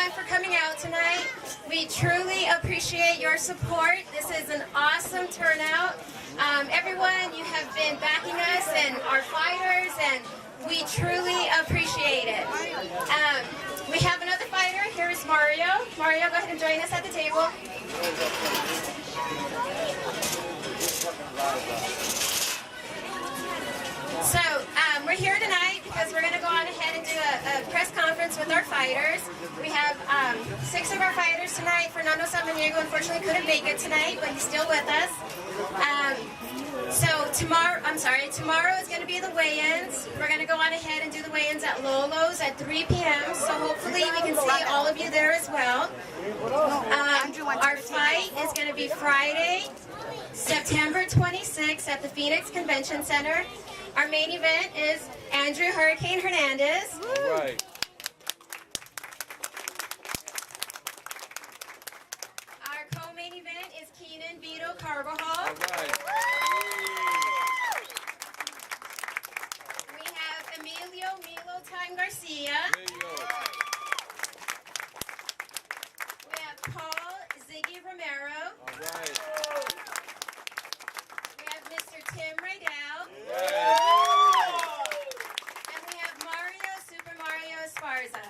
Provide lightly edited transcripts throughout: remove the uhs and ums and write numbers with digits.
everyone for coming out tonight. We truly appreciate your support. This is an awesome turnout. Everyone, you have been backing us and our fighters, and we truly appreciate it. We have another fighter. Here is Mario. Mario, go ahead and join us at the table. So, we're here tonight because we're going to go on ahead and do a press conference with our fighters. We have 6 of our fighters tonight. Fernando Samaniego unfortunately couldn't make it tonight, but he's still with us. So tomorrow is going to be the weigh-ins. We're going to go on ahead and do the weigh-ins at Lolo's at 3 p.m. So hopefully we can see all of you there as well. Our fight is going to be Friday, September 26th at the Phoenix Convention Center. Our main event is Andrew Hurricane Hernandez. All right. Our co-main event is Keenan Vito Carbajal. All right. We have Emilio Milo Time Garcia. There you go. We have Paul Ziggy Romero. All right. We have Mr. Tim Raydell. All right. And we have Mario Super Mario Esparza.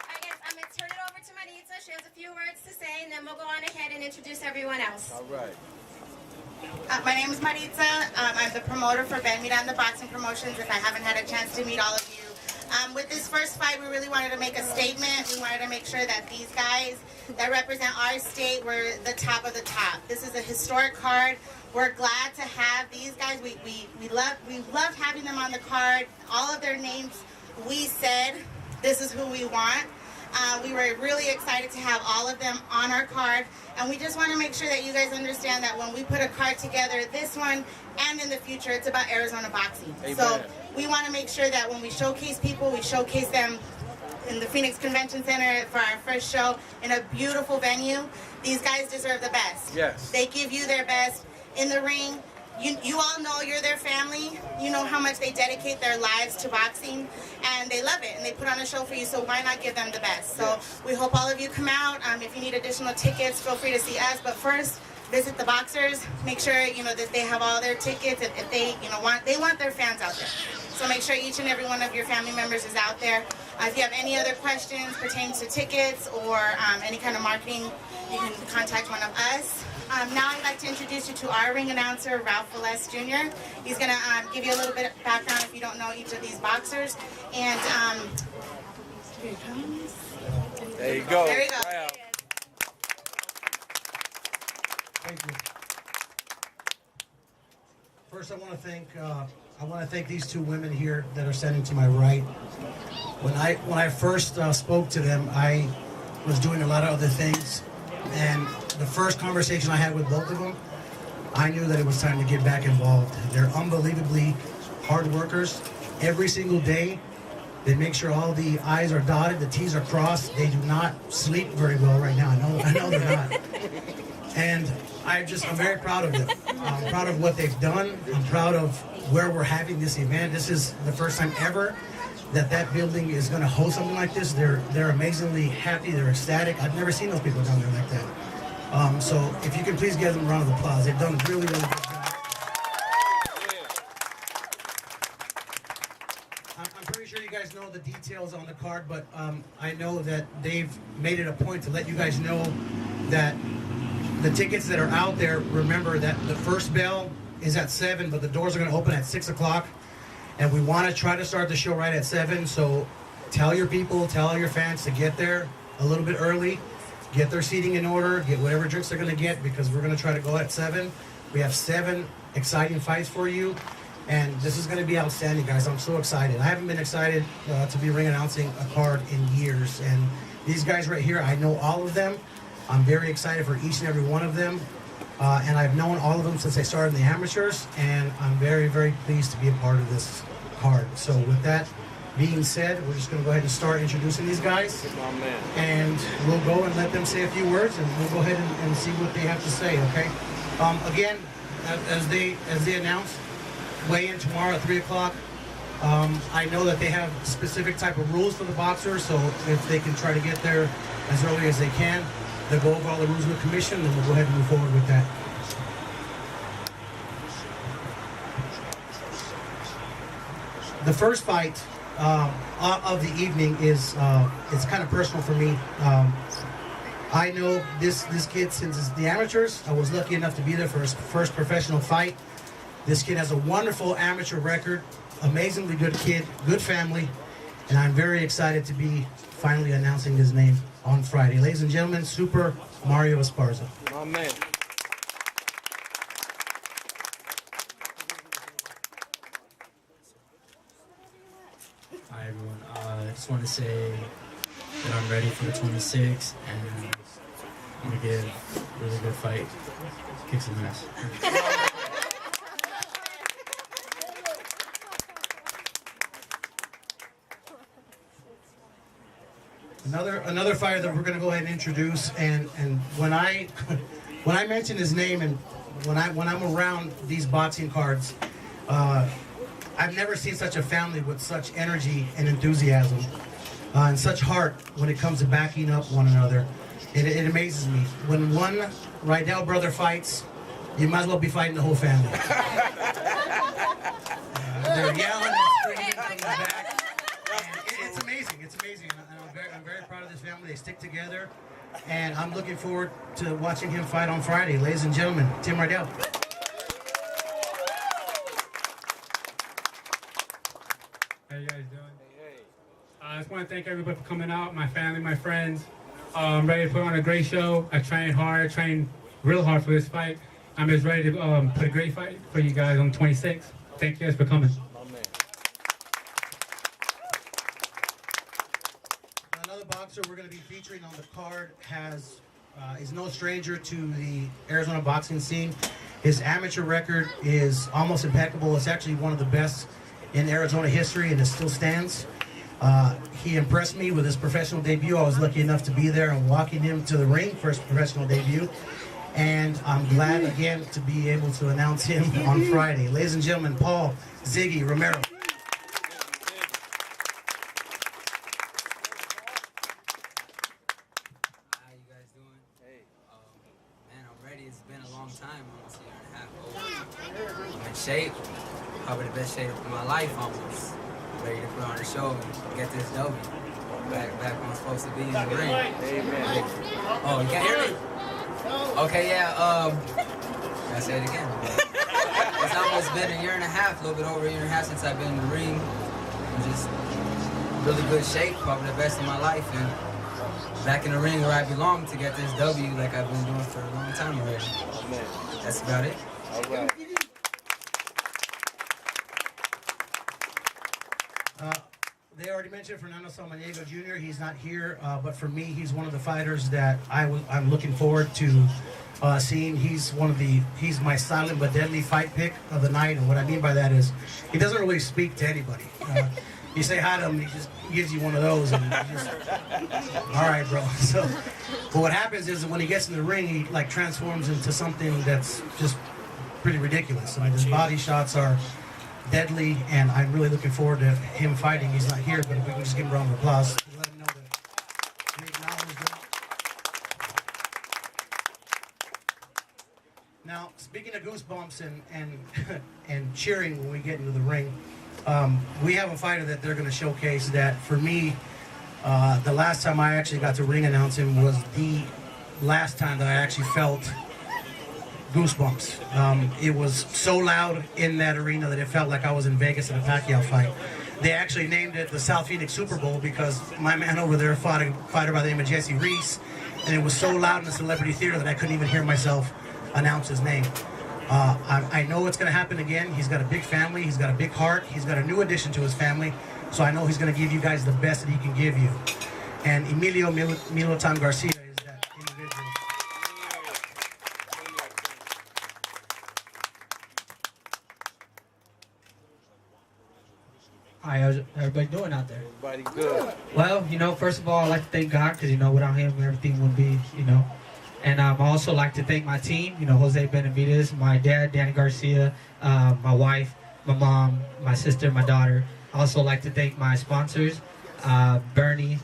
Alright guys, I'm going to turn it over to Maritza. She has a few words to say, and then we'll go on ahead and introduce everyone else. All right. My name is Maritza. I'm the promoter for Ben Miranda Boxing Promotions, if I haven't had a chance to meet all of you. With this first fight, we really wanted to make a statement. We wanted to make sure that these guys that represent our state were the top of the top. This is a historic card. We're glad to have these guys. We love having them on the card. All of their names, we said, this is who we want. We were really excited to have all of them on our card, and we just want to make sure that you guys understand that when we put a card together, this one and in the future, it's about Arizona boxing. Amen. So we want to make sure that when we showcase people, we showcase them in the Phoenix Convention Center for our first show in a beautiful venue. These guys deserve the best. Yes. They give you their best in the ring. You all know you're their family. You know how much they dedicate their lives to boxing, and they love it, and they put on a show for you, so why not give them the best? So we hope all of you come out. If you need additional tickets, feel free to see us, but first, visit the boxers. Make sure, that they have all their tickets. If they, want their fans out there. So make sure each and every one of your family members is out there. If you have any other questions pertaining to tickets or any kind of marketing, you can contact one of us. Now I'd like to introduce you to our ring announcer, Ralph Velez Jr. He's going to give you a little bit of background if you don't know each of these boxers. And here he comes. There you go. There you go. Wow. Thank you. First, I want to thank these two women here that are standing to my right. When I first spoke to them, I was doing a lot of other things, and the first conversation I had with both of them, I knew that it was time to get back involved. They're unbelievably hard workers. Every single day, they make sure all the I's are dotted, the T's are crossed. They do not sleep very well right now. I know they're not. And I'm very proud of them. I'm proud of what they've done. I'm proud of where we're having this event. This is the first time ever that building is going to host something like this. They're amazingly happy. They're ecstatic. I've never seen those people down there like that. So if you can please give them a round of applause. They've done a really, really good job. I'm pretty sure you guys know the details on the card, but I know that they've made it a point to let you guys know that the tickets that are out there, remember that the first bell is at 7, but the doors are going to open at 6 o'clock. And we want to try to start the show right at 7, so tell your people, tell all your fans to get there a little bit early, get their seating in order, get whatever drinks they're going to get, because we're going to try to go at 7. We have 7 exciting fights for you, and this is going to be outstanding, guys. I'm so excited. I haven't been excited to be ring announcing a card in years, and these guys right here, I know all of them. I'm very excited for each and every one of them. And I've known all of them since I started in the amateurs, and I'm very, very pleased to be a part of this card. So with that being said, we're just going to go ahead and start introducing these guys. Oh, man. And we'll go and let them say a few words, and we'll go ahead and see what they have to say, okay? Again, as they announced, weigh in tomorrow at 3 o'clock. I know that they have specific type of rules for the boxers, so if they can try to get there as early as they can, they'll go over all the rules with the commission, and we'll go ahead and move forward with that. The first fight of the evening is it's kind of personal for me. I know this kid since it's the amateurs. I was lucky enough to be there for his first professional fight. This kid has a wonderful amateur record, amazingly good kid, good family, and I'm very excited to be finally announcing his name on Friday. Ladies and gentlemen, Super Mario Esparza. My man. Hi everyone, I just want to say that I'm ready for the 26 and I'm going to give a really good fight, kick some ass. Another fighter that we're going to go ahead and introduce, and when I mention his name and when I'm around these boxing cards, I've never seen such a family with such energy and enthusiasm and such heart when it comes to backing up one another. It amazes me. When one Rydell brother fights, you might as well be fighting the whole family. They're yelling and screaming from the back. It's amazing. It's amazing. I'm very proud of this family. They stick together, and I'm looking forward to watching him fight on Friday. Ladies and gentlemen, Tim Rydell. How you guys doing? I just want to thank everybody for coming out, my family, my friends. I'm ready to put on a great show. I trained hard, trained real hard for this fight. I'm just ready to put a great fight for you guys on 26. Thank you guys for coming. Another boxer we're going to be featuring on the card is no stranger to the Arizona boxing scene. His amateur record is almost impeccable. It's actually one of the best in Arizona history, and it still stands. He impressed me with his professional debut. I was lucky enough to be there and walking him to the ring for his professional debut. And I'm glad again to be able to announce him on Friday. Ladies and gentlemen, Paul Ziggy Romero. How you guys doing? Hey. Man, I'm ready. It's been a long time, almost a year and a half over. I'm in shape. Probably the best shape of my life almost. Ready to put on a show and get this W. Back when I'm supposed to be in the ring. Amen. Oh, you can't hear me? Okay, yeah, gotta say it again. It's almost been a year and a half, a little bit over a year and a half since I've been in the ring. I'm just really good shape, probably the best of my life, and back in the ring where I belong to get this W like I've been doing for a long time already. That's about it. All right. They already mentioned Fernando Samaniego Jr. He's not here, but for me, he's one of the fighters that I'm looking forward to seeing. He's my silent but deadly fight pick of the night, and what I mean by that is he doesn't really speak to anybody. You say hi to him, he just gives you one of those, and you just, all right, bro. So, but what happens is that when he gets in the ring, he like transforms into something that's just pretty ridiculous. I mean, his body shots are deadly, and I'm really looking forward to him fighting. He's not here, but if we can just give him a round of applause to let him know that we acknowledge him. Now, speaking of goosebumps and cheering when we get into the ring, we have a fighter that they're going to showcase that, for me, the last time I actually got to ring announce him was the last time that I actually felt goosebumps. It was so loud in that arena that it felt like I was in Vegas at a Pacquiao fight. They actually named it the South Phoenix Super Bowl because my man over there fought a fighter by the name of Jesse Reese, and it was so loud in the Celebrity Theater that I couldn't even hear myself announce his name. I know it's going to happen again. He's got a big family. He's got a big heart. He's got a new addition to his family, so I know he's going to give you guys the best that he can give you. And Emilio Milotan Garcia is that individual. Hi, how's everybody doing out there? Everybody good. Well, first of all, I'd like to thank God because, without him, everything would be, And I also like to thank my team, Jose Benavides, my dad, Danny Garcia, my wife, my mom, my sister, my daughter. Also like to thank my sponsors, Bernie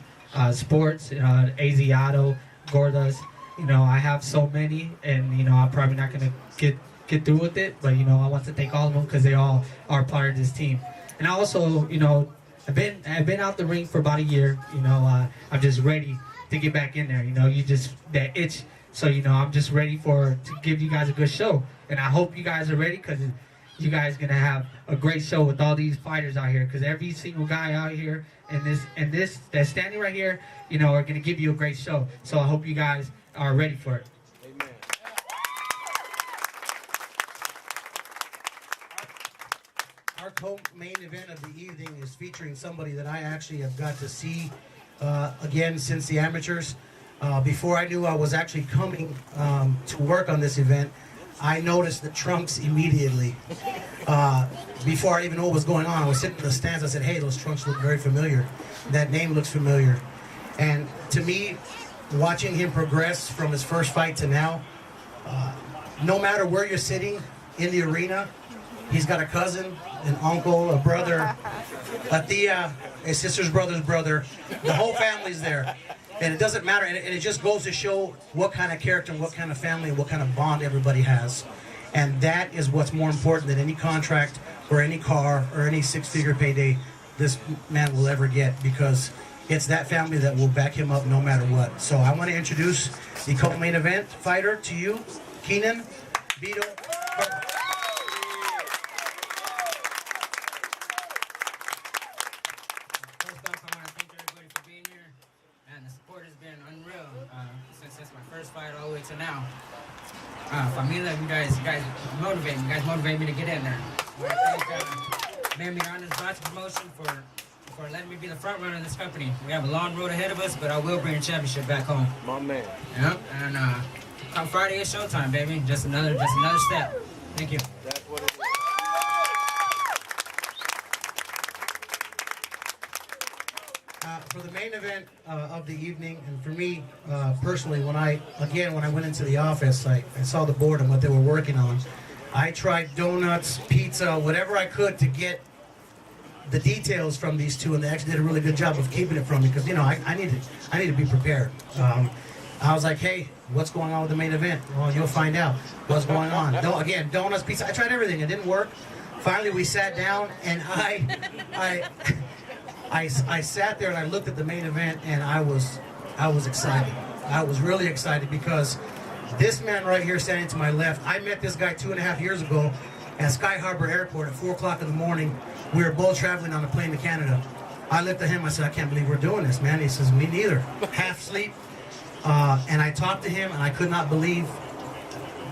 Sports, Asiato, Gordas. You know, I have so many, and you know, I'm probably not gonna get through with it, but you know, I want to thank all of them because they all are part of this team. And I also, you know, I've been out the ring for about a year. You know, I'm just ready to get back in there. You know, you just that itch. So you know, I'm just ready to give you guys a good show, and I hope you guys are ready because you guys gonna have a great show with all these fighters out here. Because every single guy out here and this that's standing right here, you know, are gonna give you a great show. So I hope you guys are ready for it. Amen. Our co-main event of the evening is featuring somebody that I actually have got to see again since the amateurs. Before I knew I was actually coming to work on this event, I noticed the trunks immediately. Before I even knew what was going on, I was sitting in the stands. I said, hey, those trunks look very familiar. That name looks familiar. And to me, watching him progress from his first fight to now, no matter where you're sitting in the arena, he's got a cousin, an uncle, a brother, a tia, a sister's brother's brother. The whole family's there. And it doesn't matter, and it just goes to show what kind of character and what kind of family and what kind of bond everybody has. And that is what's more important than any contract or any car or any six-figure payday this man will ever get, because it's that family that will back him up no matter what. So I want to introduce the co-main event fighter to you, Keenan Vito. Since my first fight all the way to now. Familia, you guys motivate me. You guys motivate me to get in there. I want to thank Mirana's boxing promotion for letting me be the front runner of this company. We have a long road ahead of us, but I will bring a championship back home. My man. Yep. And come Friday, it's showtime, baby. Just another step. Thank you. That's what it is. For the main event of the evening, and for me personally, when I went into the office, I saw the board and what they were working on. I tried donuts, pizza, whatever I could to get the details from these two, and they actually did a really good job of keeping it from me, because you know I need to be prepared. I was like, hey, what's going on with the main event? Well, you'll find out what's going on. Again, donuts, pizza. I tried everything. It didn't work. Finally, we sat down, and I sat there and I looked at the main event, and I was excited. I was really excited, because this man right here standing to my left, I met this guy 2.5 years ago at Sky Harbor Airport at 4 o'clock in the morning. We were both traveling on a plane to Canada. I looked at him, I said, I can't believe we're doing this, man. He says, me neither. Half sleep. And I talked to him, and I could not believe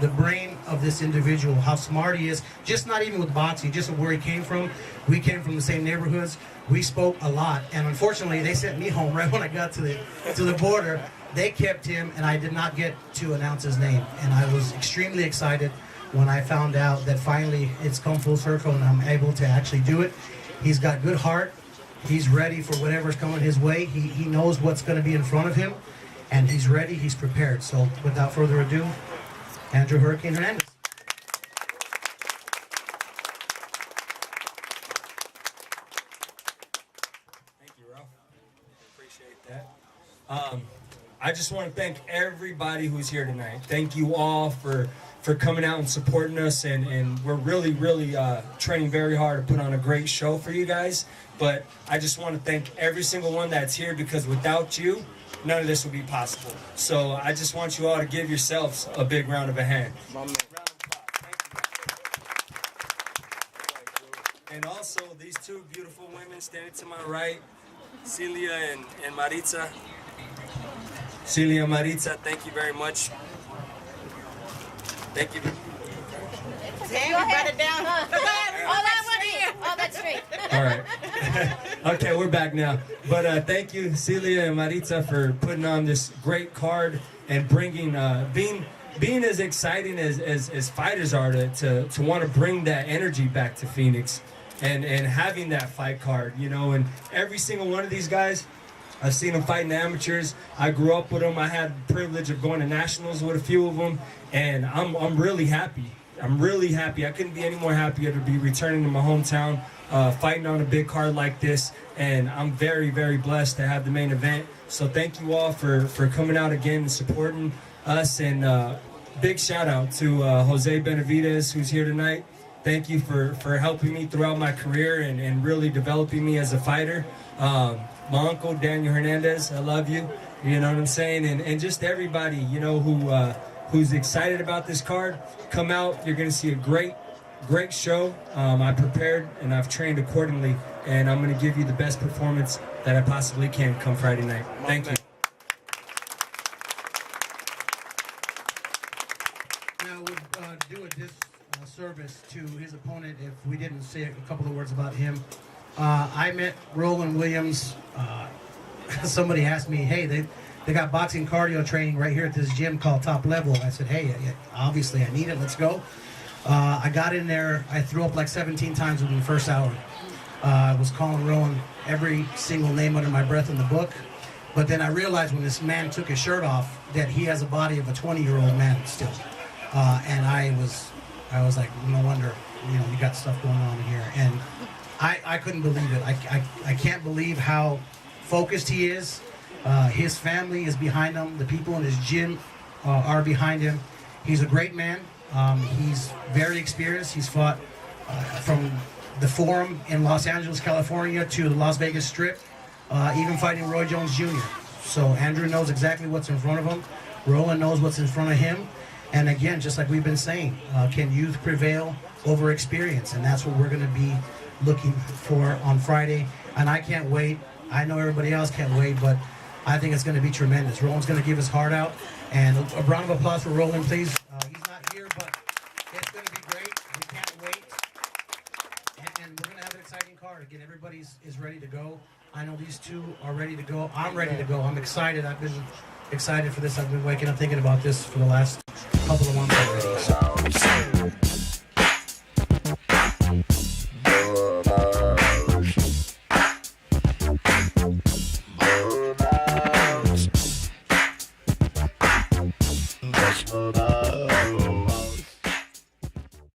the brain of this individual, how smart he is, just not even with boxing, just where he came from. We came from the same neighborhoods. We spoke a lot, and unfortunately, they sent me home right when I got to the border. They kept him, and I did not get to announce his name. And I was extremely excited when I found out that finally it's come full circle, and I'm able to actually do it. He's got good heart. He's ready for whatever's coming his way. He knows what's going to be in front of him, and he's ready. He's prepared. So, without further ado, Andrew Hurricane Hernandez. Thank you, Ralph. Appreciate that. I just want to thank everybody who's here tonight. Thank you all for coming out and supporting us, and we're really training very hard to put on a great show for you guys. But I just want to thank every single one that's here, because without you, none of this would be possible. So I just want you all to give yourselves a big round of a hand. My man. And also these two beautiful women standing to my right, Celia and Maritza. Celia, Maritza, thank you very much. Thank you. Damn, you brought it down. Oh, that's straight. Oh, that's straight. All right. Okay, we're back now. But thank you, Celia and Maritza, for putting on this great card and bringing, being as exciting as fighters are to want to bring that energy back to Phoenix and having that fight card, you know. And every single one of these guys, I've seen them fight in the amateurs. I grew up with them. I had the privilege of going to nationals with a few of them, and I'm really happy. I'm really happy. I couldn't be any more happier to be returning to my hometown, fighting on a big card like this, and I'm very, very blessed to have the main event. So thank you all for coming out again and supporting us, and big shout out to Jose Benavides, who's here tonight. Thank you for helping me throughout my career and really developing me as a fighter. My uncle, Daniel Hernandez, I love you. You know what I'm saying? And just everybody, you know, who's excited about this card, come out. You're going to see a great show. I prepared and I've trained accordingly, and I'm going to give you the best performance that I possibly can come Friday night. Thank you. Now, we'll do a disservice to his opponent if we didn't say a couple of words about him. I met Roland Williams. Somebody asked me, hey, they got boxing cardio training right here at this gym called Top Level. I said, hey, obviously I need it. Let's go. I got in there. I threw up like 17 times within the first hour. I was calling Roland every single name under my breath in the book. But then I realized when this man took his shirt off that he has a body of a 20-year-old man still. And I was like, no wonder, you know, you got stuff going on here. And I couldn't believe it. I can't believe how focused he is. His family is behind him. The people in his gym are behind him. He's a great man. He's very experienced. He's fought from the Forum in Los Angeles, California to the Las Vegas Strip, even fighting Roy Jones Jr. So Andrew knows exactly what's in front of him. Roland knows what's in front of him. And again, just like we've been saying, can youth prevail over experience? And that's what we're going to be looking for on Friday. And I can't wait. I know everybody else can't wait, but I think it's going to be tremendous. Roland's going to give his heart out. And a round of applause for Roland, please. He's not here, but it's going to be great. We can't wait. And we're going to have an exciting card. Again, everybody is ready to go. I know these two are ready to go. I'm ready to go. I'm excited. I've been excited for this. I've been waking up thinking about this for the last couple of months already. So.